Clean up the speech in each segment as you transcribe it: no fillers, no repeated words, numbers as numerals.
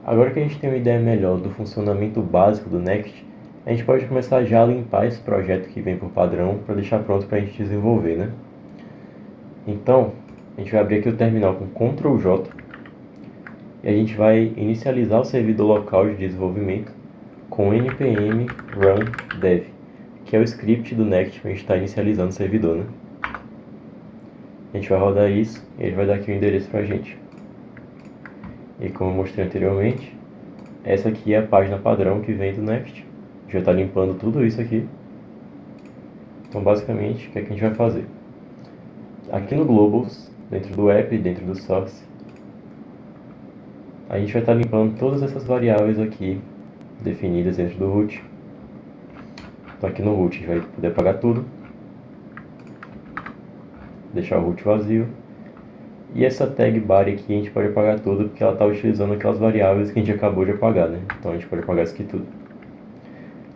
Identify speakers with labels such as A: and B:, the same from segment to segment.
A: Agora que a gente tem uma ideia melhor do funcionamento básico do Next, a gente pode começar já a limpar esse projeto que vem por padrão para deixar pronto para a gente desenvolver, né? Então, a gente vai abrir aqui o terminal com Ctrl J e a gente vai inicializar o servidor local de desenvolvimento com npm run dev, que é o script do Next que a gente está inicializando o servidor, né? A gente vai rodar isso e ele vai dar aqui o endereço para a gente. E como eu mostrei anteriormente, essa aqui é a página padrão que vem do Next. A gente vai estar limpando tudo isso aqui. Então, basicamente, o que é que a gente vai fazer? Aqui no Globals, dentro do app e dentro do Source, a gente vai estar limpando todas essas variáveis aqui definidas dentro do root. Então, aqui no root a gente vai poder apagar tudo, deixar o root vazio. E essa tag bar aqui a gente pode apagar tudo porque ela está utilizando aquelas variáveis que a gente acabou de apagar, né? Então a gente pode apagar isso aqui tudo.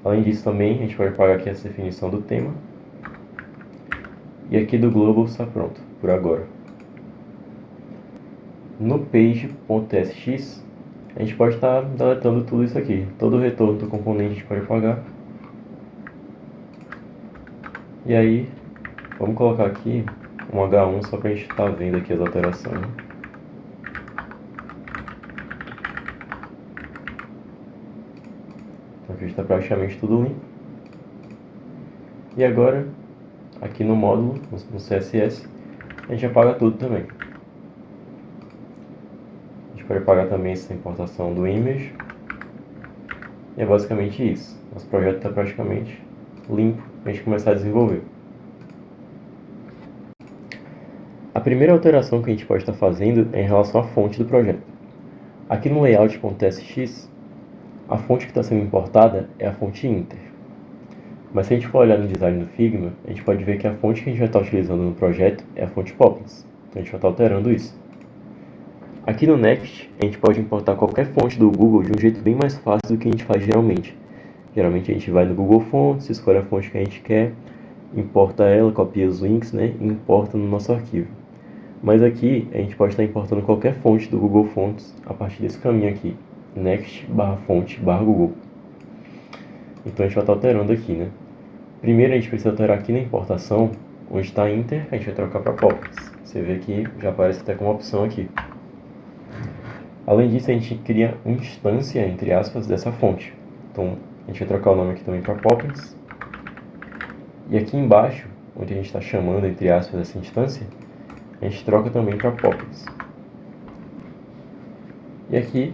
A: Além disso também a gente pode apagar aqui essa definição do tema. E aqui do global está pronto, por agora. No page.sx a gente pode estar deletando tudo isso aqui. Todo o retorno do componente a gente pode apagar. E aí, vamos colocar aqui um H1 só para a gente estar vendo aqui as alterações. Então aqui está praticamente tudo limpo. E agora, aqui no módulo, no CSS, a gente apaga tudo também. A gente pode apagar também essa importação do image. E é basicamente isso. Nosso projeto está praticamente limpo para a gente começar a desenvolver. A primeira alteração que a gente pode estar fazendo é em relação à fonte do projeto. Aqui no layout.sx, a fonte que está sendo importada é a fonte Inter. Mas se a gente for olhar no design do Figma, a gente pode ver que a fonte que a gente vai estar utilizando no projeto é a fonte Poppins. Então a gente vai estar alterando isso. Aqui no Next, a gente pode importar qualquer fonte do Google de um jeito bem mais fácil do que a gente faz geralmente. Geralmente a gente vai no Google Fonts, escolhe a fonte que a gente quer, importa ela, copia os links, né, e importa no nosso arquivo. Mas aqui a gente pode estar importando qualquer fonte do Google Fonts a partir desse caminho aqui, next/fonte/google. Então a gente vai estar alterando aqui, né? Primeiro a gente precisa alterar aqui na importação, onde está Inter, a gente vai trocar para Poppins. Você vê que já aparece até como opção aqui. Além disso, a gente cria uma instância, entre aspas, dessa fonte. Então a gente vai trocar o nome aqui também para Poppins. E aqui embaixo, onde a gente está chamando, entre aspas, essa instância, a gente troca também para Poppins. E aqui,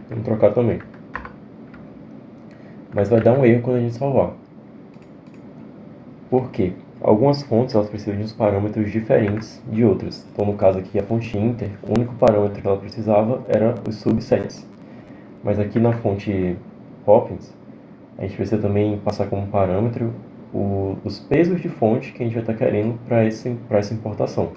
A: vamos trocar também. Mas vai dar um erro quando a gente salvar. Por quê? Algumas fontes elas precisam de uns parâmetros diferentes de outras. Então, no caso aqui, a fonte Inter, o único parâmetro que ela precisava era os subsets. Mas aqui na fonte Poppins, a gente precisa também passar como parâmetro os pesos de fonte que a gente vai estar querendo para essa importação.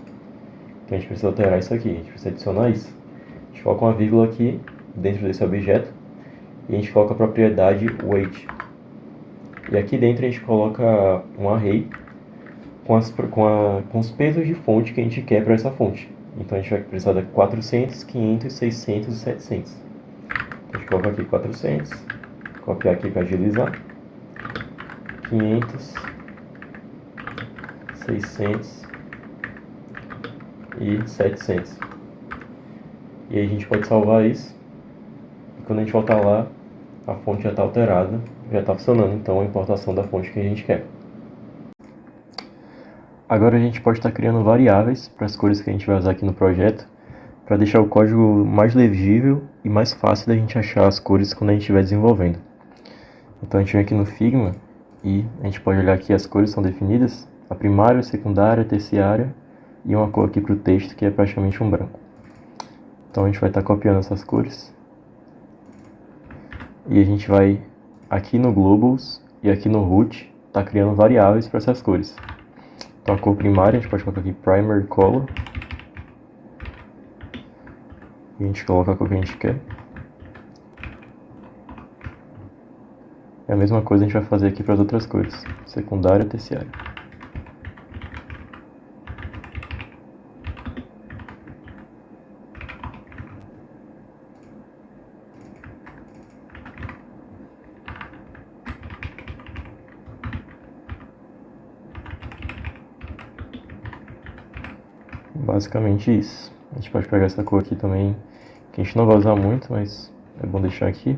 A: Então a gente precisa alterar isso aqui, a gente precisa adicionar isso. A gente coloca uma vírgula aqui dentro desse objeto e a gente coloca a propriedade weight. E aqui dentro a gente coloca um array com os pesos de fonte que a gente quer para essa fonte. Então a gente vai precisar de 400, 500, 600 e 700. Então, a gente coloca aqui 400, copiar aqui para agilizar, 500, 600 e 700. E aí a gente pode salvar isso. E quando a gente voltar lá, a fonte já está alterada, já está funcionando então a importação da fonte que a gente quer. Agora a gente pode estar criando variáveis para as cores que a gente vai usar aqui no projeto, para deixar o código mais legível e mais fácil da gente achar as cores quando a gente estiver desenvolvendo. Então a gente vem aqui no Figma e a gente pode olhar aqui as cores são definidas, a primária, a secundária, a terciária e uma cor aqui para o texto que é praticamente um branco. Então a gente vai estar copiando essas cores e a gente vai aqui no Globals e aqui no Root estar criando variáveis para essas cores. Então a cor primária a gente pode colocar aqui Primary Color e a gente coloca a cor que a gente quer. E a mesma coisa a gente vai fazer aqui para as outras cores, secundária e terciária. Basicamente isso. A gente pode pegar essa cor aqui também, que a gente não vai usar muito, mas é bom deixar aqui.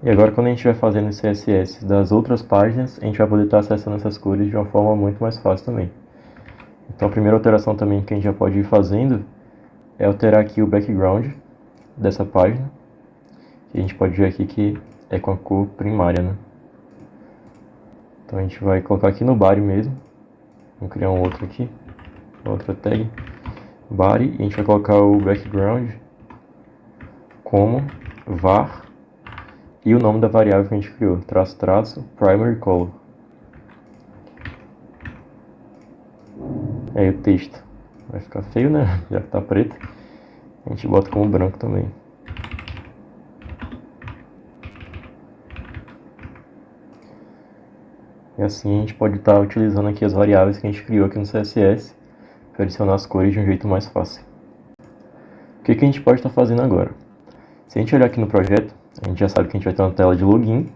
A: E agora, quando a gente vai fazendo esse CSS das outras páginas, a gente vai poder estar acessando essas cores de uma forma muito mais fácil também. Então, a primeira alteração também que a gente já pode ir fazendo é alterar aqui o background dessa página. E a gente pode ver aqui que é com a cor primária, né? Então, a gente vai colocar aqui no body mesmo. Vamos criar um outro aqui, outra tag, body, e a gente vai colocar o background como var e o nome da variável que a gente criou, traço, traço, primary color. Aí o texto vai ficar feio, né? Já que tá preto. A gente bota como branco também. E assim a gente pode estar utilizando aqui as variáveis que a gente criou aqui no CSS para adicionar as cores de um jeito mais fácil. O que a gente pode estar fazendo agora? Se a gente olhar aqui no projeto, a gente já sabe que a gente vai ter uma tela de login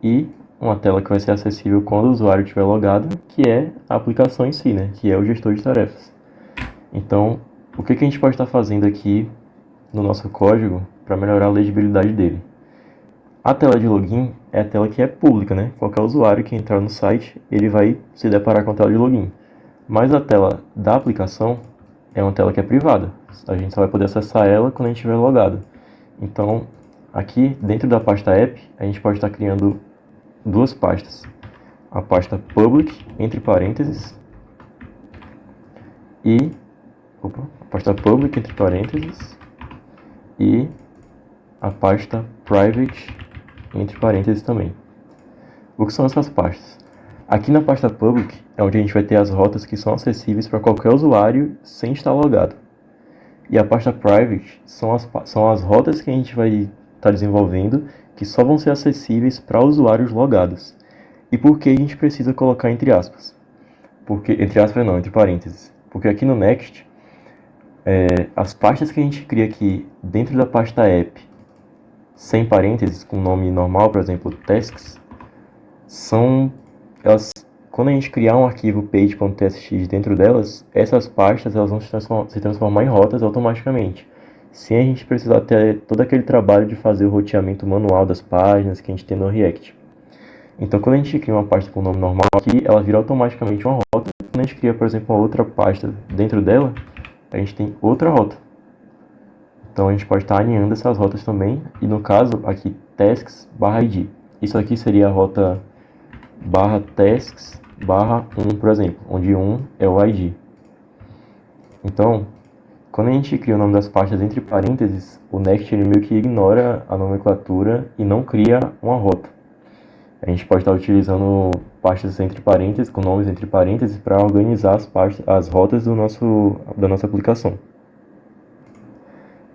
A: e uma tela que vai ser acessível quando o usuário estiver logado, que é a aplicação em si, né? Que é o gestor de tarefas. Então, o que a gente pode estar fazendo aqui no nosso código para melhorar a legibilidade dele? A tela de login é a tela que é pública, né? Qualquer usuário que entrar no site, ele vai se deparar com a tela de login. Mas a tela da aplicação é uma tela que é privada. A gente só vai poder acessar ela quando a gente estiver logado. Então, aqui dentro da pasta app, a gente pode estar criando duas pastas. A pasta public, entre parênteses, e a pasta public, entre parênteses, e a pasta private, entre parênteses também. O que são essas pastas? Aqui na pasta public é onde a gente vai ter as rotas que são acessíveis para qualquer usuário sem estar logado. E a pasta private são as rotas que a gente vai estar desenvolvendo que só vão ser acessíveis para usuários logados. E por que a gente precisa colocar entre aspas? Porque, entre aspas não, entre parênteses. Porque aqui no Next, as pastas que a gente cria aqui dentro da pasta app, sem parênteses, com nome normal, por exemplo, tasks, quando a gente criar um arquivo page.txt dentro delas, essas pastas elas vão se transformar em rotas automaticamente, sem a gente precisar ter todo aquele trabalho de fazer o roteamento manual das páginas que a gente tem no React. Então, quando a gente cria uma pasta com nome normal aqui, ela vira automaticamente uma rota. Quando a gente cria, por exemplo, uma outra pasta dentro dela, a gente tem outra rota. Então, a gente pode estar alinhando essas rotas também. E no caso, aqui, tasks/id. Isso aqui seria a rota /tasks/1, por exemplo, onde 1 é o ID. Então, quando a gente cria o nome das pastas entre parênteses, o Next ele meio que ignora a nomenclatura e não cria uma rota. A gente pode estar utilizando pastas entre parênteses, com nomes entre parênteses, para organizar as rotas da nossa aplicação.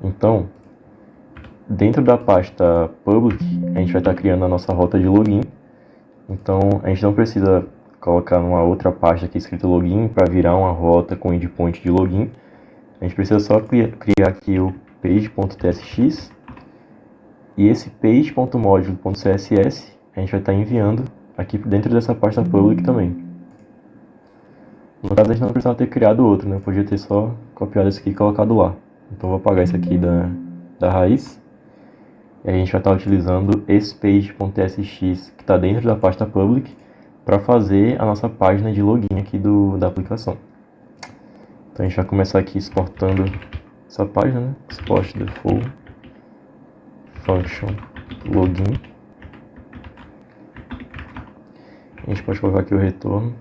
A: Então, dentro da pasta public, a gente vai estar criando a nossa rota de login. Então, a gente não precisa colocar numa outra pasta aqui escrito login para virar uma rota com endpoint de login. A gente precisa só criar aqui o page.txt e esse page.module.css a gente vai estar enviando aqui dentro dessa pasta public também. No caso, a gente não precisava ter criado outro, né? Eu podia ter só copiado esse aqui e colocado lá. Então, vou apagar isso aqui da raiz. E aí a gente vai estar utilizando esse page.txt que está dentro da pasta public para fazer a nossa página de login aqui da aplicação. Então, a gente vai começar aqui exportando essa página, né? Export default function login. A gente pode colocar aqui o retorno.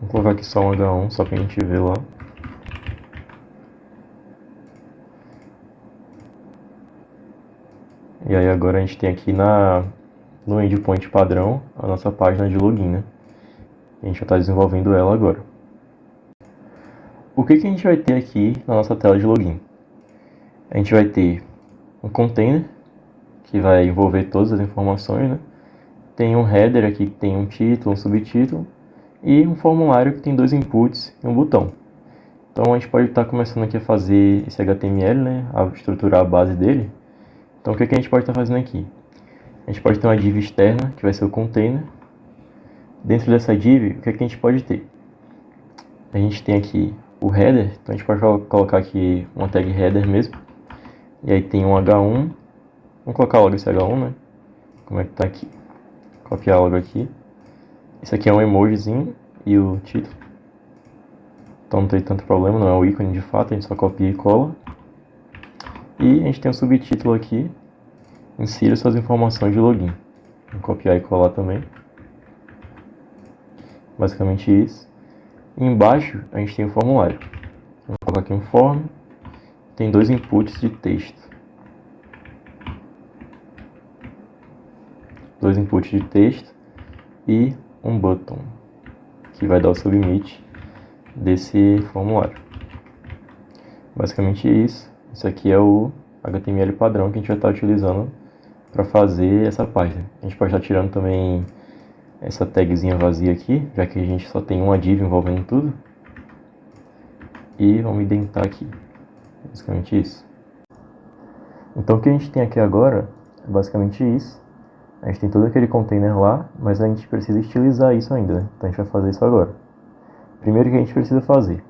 A: Vou colocar aqui só um H1, só para a gente ver lá. E aí agora a gente tem aqui no endpoint padrão a nossa página de login, né? A gente vai estar desenvolvendo ela agora. O que a gente vai ter aqui na nossa tela de login? A gente vai ter um container que vai envolver todas as informações, né? Tem um header aqui que tem um título, um subtítulo e um formulário que tem dois inputs e um botão. Então a gente pode estar começando aqui a fazer esse HTML, né? A estruturar a base dele. Então o que a gente pode estar fazendo aqui? A gente pode ter uma div externa, que vai ser o container. Dentro dessa div, o que é que a gente pode ter? A gente tem aqui o header, então a gente pode colocar aqui uma tag header mesmo. E aí tem um H1, vamos colocar logo esse H1, né? Como é que tá aqui? Copiar logo aqui. Esse aqui é um emojizinho e o título. Então não tem tanto problema, não é o ícone de fato, a gente só copia e cola. E a gente tem um subtítulo aqui, insira suas informações de login. Vou copiar e colar também. Basicamente isso. E embaixo a gente tem o formulário. Vou colocar aqui um form. Tem 2 inputs de texto. 2 inputs de texto e um button, que vai dar o submit desse formulário. Basicamente isso. Isso aqui é o HTML padrão que a gente vai estar utilizando para fazer essa página. A gente pode estar tirando também essa tagzinha vazia aqui, já que a gente só tem uma div envolvendo tudo. E vamos indentar aqui. Basicamente isso. Então o que a gente tem aqui agora é basicamente isso. A gente tem todo aquele container lá, mas a gente precisa estilizar isso ainda, né? Então a gente vai fazer isso agora. Primeiro que a gente precisa fazer.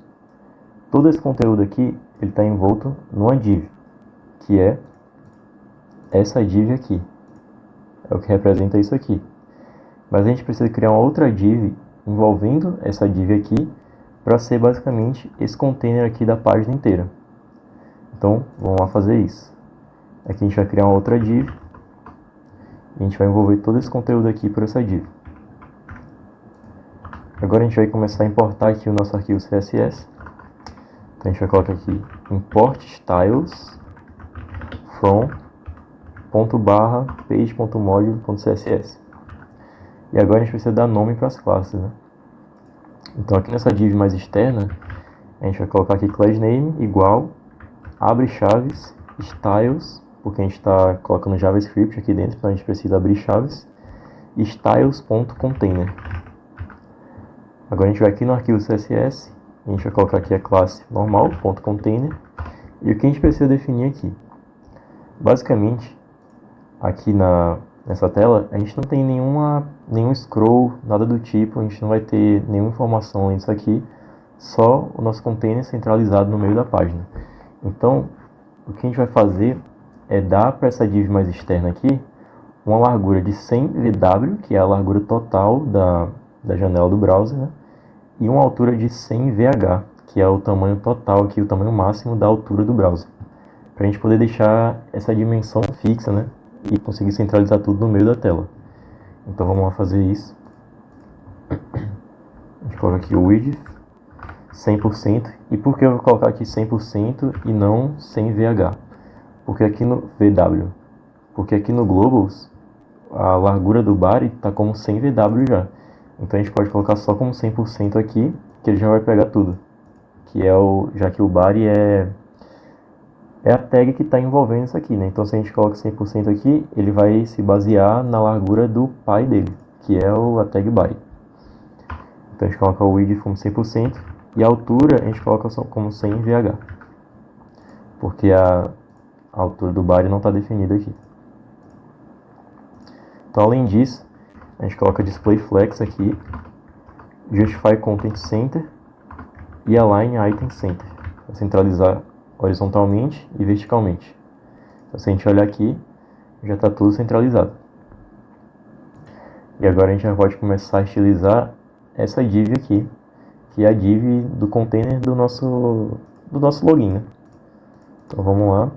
A: Todo esse conteúdo aqui, ele está envolto numa div, que é essa div aqui. É o que representa isso aqui. Mas a gente precisa criar uma outra div envolvendo essa div aqui para ser basicamente esse container aqui da página inteira. Então, vamos lá fazer isso. Aqui a gente vai criar uma outra div e a gente vai envolver todo esse conteúdo aqui por essa div. Agora a gente vai começar a importar aqui o nosso arquivo CSS. Então a gente vai colocar aqui import styles from .page.module.css. E agora a gente precisa dar nome para as classes, né? Então aqui nessa div mais externa, a gente vai colocar aqui class name igual, abre chaves, styles, porque a gente está colocando JavaScript aqui dentro, então a gente precisa abrir chaves, styles.container. Agora a gente vai aqui no arquivo CSS, a gente vai colocar aqui a classe normal.container, e o que a gente precisa definir aqui? Basicamente, aqui nessa tela, a gente não tem nenhum scroll, nada do tipo, a gente não vai ter nenhuma informação além disso aqui, só o nosso container centralizado no meio da página. Então, o que a gente vai fazer é dar para essa div mais externa aqui uma largura de 100 VW, que é a largura total da janela do browser, né? E uma altura de 100 VH, que é o tamanho total aqui, o tamanho máximo da altura do browser. Para a gente poder deixar essa dimensão fixa, né? E conseguir centralizar tudo no meio da tela. Então vamos lá fazer isso. A gente coloca aqui o width 100%. E por que eu vou colocar aqui 100% e não 100 VH? Porque aqui no VW. Porque aqui no Globals, a largura do body está como 100 VW já. Então a gente pode colocar só como 100% aqui, que ele já vai pegar tudo. Que é já que o body é a tag que está envolvendo isso aqui, né? Então se a gente coloca 100% aqui, ele vai se basear na largura do pai dele, que é a tag body. Então a gente coloca o width como 100% e a altura a gente coloca como 100 VH. Porque a altura do body não está definida aqui. Então além disso, a gente coloca display flex aqui, justify content center e align item center, para centralizar horizontalmente e verticalmente. Então, se a gente olhar aqui, já está tudo centralizado. E agora a gente já pode começar a estilizar essa div aqui, que é a div do container do nosso login, né? Então vamos lá.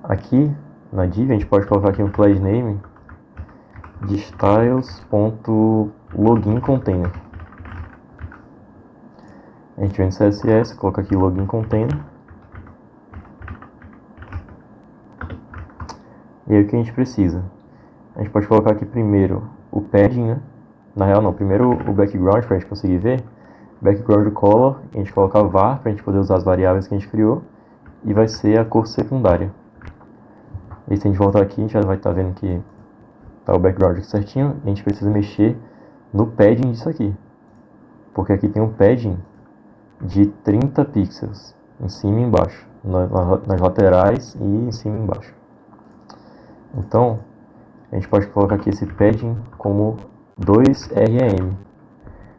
A: Aqui na div a gente pode colocar aqui um class name de styles.loginContainer. A gente vem no CSS, coloca aqui login container. E aí o que a gente precisa? A gente pode colocar aqui primeiro o padding, né? Na real não, primeiro o background para a gente conseguir ver. Background color, a gente coloca var para a gente poder usar as variáveis que a gente criou. E vai ser a cor secundária. E se a gente voltar aqui, a gente já vai estar vendo que tá o background aqui certinho. E a gente precisa mexer no padding disso aqui. Porque aqui tem um padding de 30 pixels, em cima e embaixo, nas laterais e em cima e embaixo. Então, a gente pode colocar aqui esse padding como 2 REM.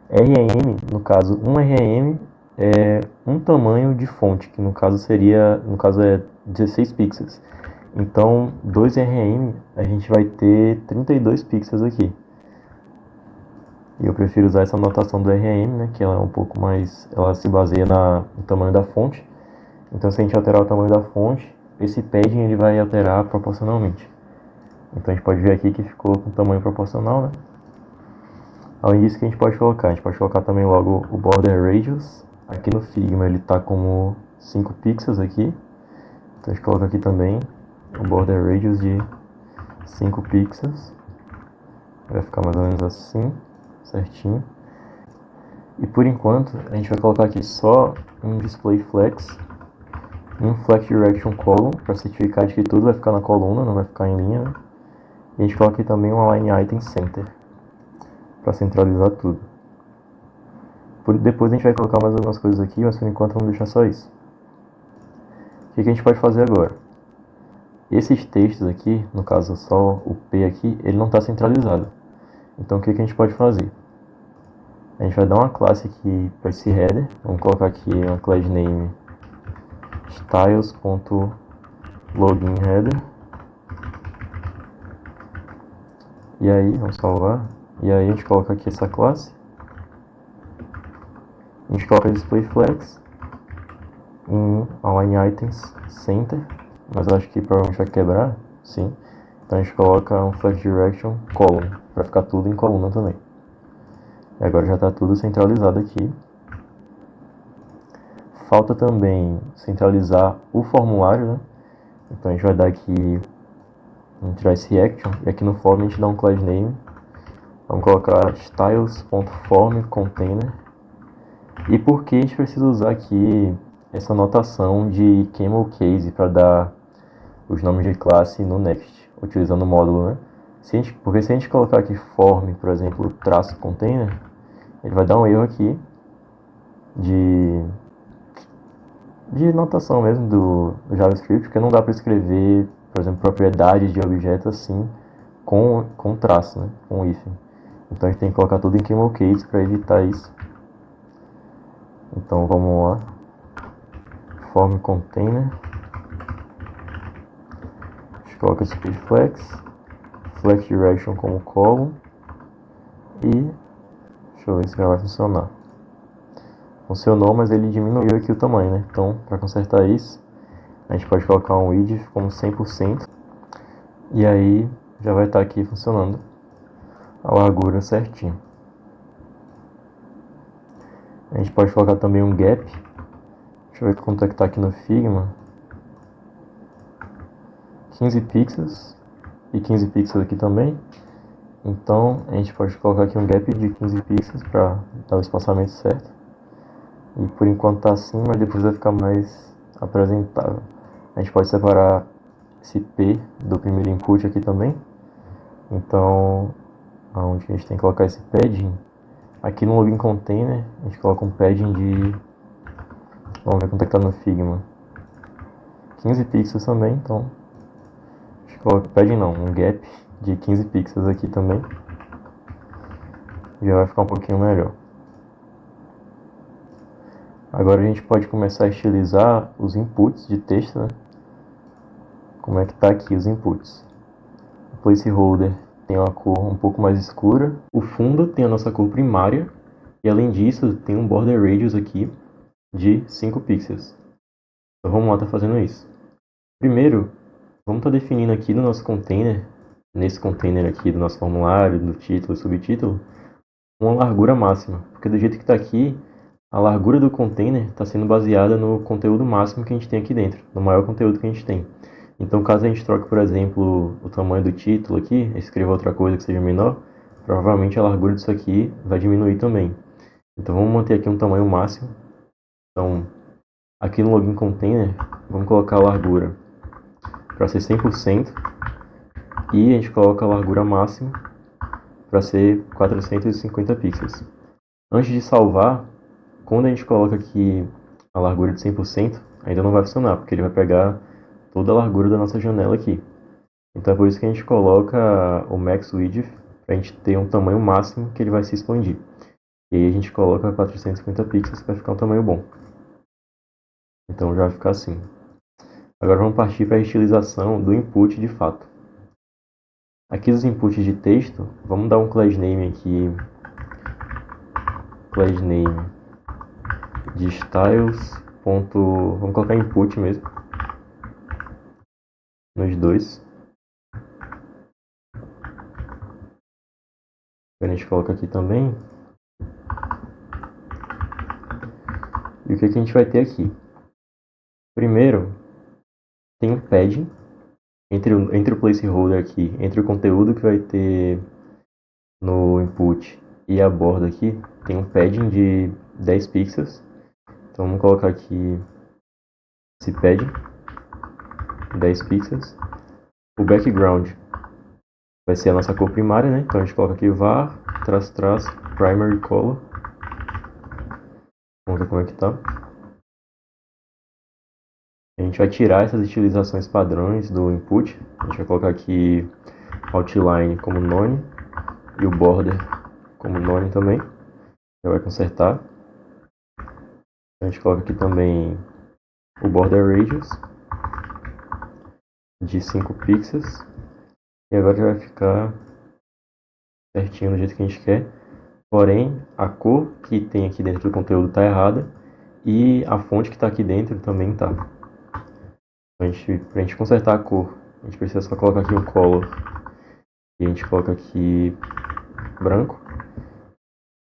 A: REM, no caso, 1 REM é um tamanho de fonte, que no caso é 16 pixels. Então, 2 REM, a gente vai ter 32 pixels aqui. E eu prefiro usar essa notação do REM, né, que ela é um pouco mais, ela se baseia no tamanho da fonte. Então, se a gente alterar o tamanho da fonte, esse padding ele vai alterar proporcionalmente. Então, a gente pode ver aqui que ficou com tamanho proporcional, né? Além disso, que a gente pode colocar também logo o border radius. Aqui no Figma ele está como 5 pixels aqui. Então a gente coloca aqui também o border radius de 5 pixels. Vai ficar mais ou menos assim, certinho. E por enquanto a gente vai colocar aqui só um display flex, um flex direction column, para certificar de que tudo vai ficar na coluna, não vai ficar em linha, né? E a gente coloca aqui também um align item center, para centralizar tudo. Depois a gente vai colocar mais algumas coisas aqui, mas por enquanto vamos deixar só isso. O que a gente pode fazer agora? Esses textos aqui, no caso só o P aqui, ele não está centralizado. Então o que a gente pode fazer? A gente vai dar uma classe aqui para esse header. Vamos colocar aqui uma class name styles.loginHeader. E aí, vamos salvar. E aí a gente coloca aqui essa classe. A gente coloca displayFlex em align items center, mas eu acho que provavelmente vai quebrar, sim. Então a gente coloca um flex direction column, para ficar tudo em coluna também. E agora já está tudo centralizado aqui. Falta também centralizar o formulário, né? Então a gente vai dar aqui, vamos tirar esse action, e aqui no form a gente dá um class name. Vamos colocar styles.formContainer. E por que a gente precisa usar aqui essa notação de camel case para dar os nomes de classe no next, utilizando o módulo, né? Porque se a gente colocar aqui form, por exemplo, traço container, ele vai dar um erro aqui de notação mesmo do JavaScript, porque não dá para escrever, por exemplo, propriedades de objeto assim com traço, né? Com hífen. Então a gente tem que colocar tudo em camel case para evitar isso. Então vamos lá, form container, a gente coloca speed flex, flex direction como column e deixa eu ver se já vai funcionar. Funcionou, mas ele diminuiu aqui o tamanho, né? Então para consertar isso, a gente pode colocar um width como 100% e aí já vai estar aqui funcionando a largura certinho. A gente pode colocar também um gap. Deixa eu ver quanto é que está aqui no Figma. 15 pixels. E 15 pixels aqui também. Então a gente pode colocar aqui um gap de 15 pixels para dar o espaçamento certo. E por enquanto está assim, mas depois vai ficar mais apresentável. A gente pode separar esse P do primeiro input aqui também. Então, onde a gente tem que colocar esse padding. Aqui no login container, a gente coloca um padding de... Vamos ver quanto é que tá no Figma. 15 pixels também, então... A gente coloca padding não, um gap de 15 pixels aqui também. Já vai ficar um pouquinho melhor. Agora a gente pode começar a estilizar os inputs de texto, né? Como é que tá aqui os inputs. O placeholder tem uma cor um pouco mais escura. O fundo tem a nossa cor primária. E além disso, tem um border radius aqui de 5 pixels. Então vamos lá estar fazendo isso. Primeiro, vamos estar definindo aqui no nosso container, nesse container aqui do nosso formulário, do título e subtítulo, uma largura máxima. Porque do jeito que está aqui, a largura do container está sendo baseada no conteúdo máximo que a gente tem aqui dentro, no maior conteúdo que a gente tem. Então, caso a gente troque, por exemplo, o tamanho do título aqui, escreva outra coisa que seja menor, provavelmente a largura disso aqui vai diminuir também. Então, vamos manter aqui um tamanho máximo. Então, aqui no login container, vamos colocar a largura para ser 100% e a gente coloca a largura máxima para ser 450 pixels. Antes de salvar, quando a gente coloca aqui a largura de 100%, ainda não vai funcionar, porque ele vai pegar toda a largura da nossa janela aqui. Então é por isso que a gente coloca o Max Width, para a gente ter um tamanho máximo que ele vai se expandir. E aí a gente coloca 450 pixels para ficar um tamanho bom. Então já vai ficar assim. Agora vamos partir para a estilização do input de fato. Aqui dos inputs de texto, vamos dar um class name aqui. Class name de styles. Vamos colocar input mesmo. Nos dois. A gente coloca aqui também. E o que a gente vai ter aqui? Primeiro, tem um padding entre o placeholder aqui, entre o conteúdo que vai ter no input e a borda aqui, tem um padding de 10 pixels. Então vamos colocar aqui esse padding, 10 pixels. O background vai ser a nossa cor primária, né? Então a gente coloca aqui var, primary color. Vamos ver como é que tá. A gente vai tirar essas estilizações padrões do input. A gente vai colocar aqui outline como none e o border como none também. Já vai consertar. A gente coloca aqui também o border radius de 5 pixels. E agora já vai ficar certinho do jeito que a gente quer. Porém, a cor que tem aqui dentro do conteúdo está errada. E a fonte que está aqui dentro também está. Para a gente consertar a cor, a gente precisa só colocar aqui um color. E a gente coloca aqui branco.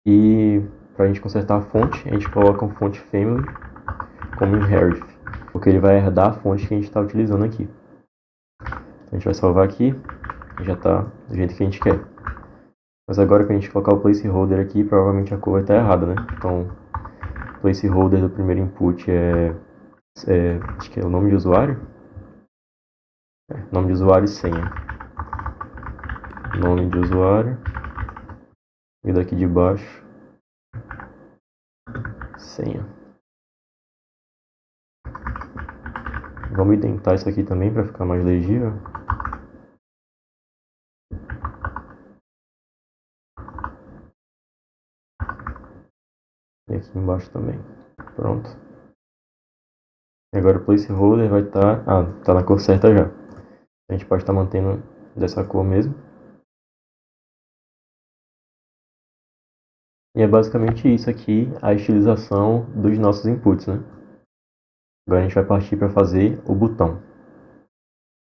A: E para a gente consertar a fonte, a gente coloca um font family como inherit. Porque ele vai herdar a fonte que a gente está utilizando aqui. A gente vai salvar aqui. Já está do jeito que a gente quer. Mas agora que a gente colocar o placeholder aqui, provavelmente a cor vai estar errada, né? Então, placeholder do primeiro input acho que é o nome de usuário. Nome de usuário e senha. Nome de usuário. E daqui de baixo, senha. Vamos indentar isso aqui também para ficar mais legível. E aqui embaixo também. Pronto. E agora o placeholder vai estar... tá na cor certa já. A gente pode estar mantendo dessa cor mesmo. E é basicamente isso aqui, a estilização dos nossos inputs, né? Agora a gente vai partir para fazer o botão.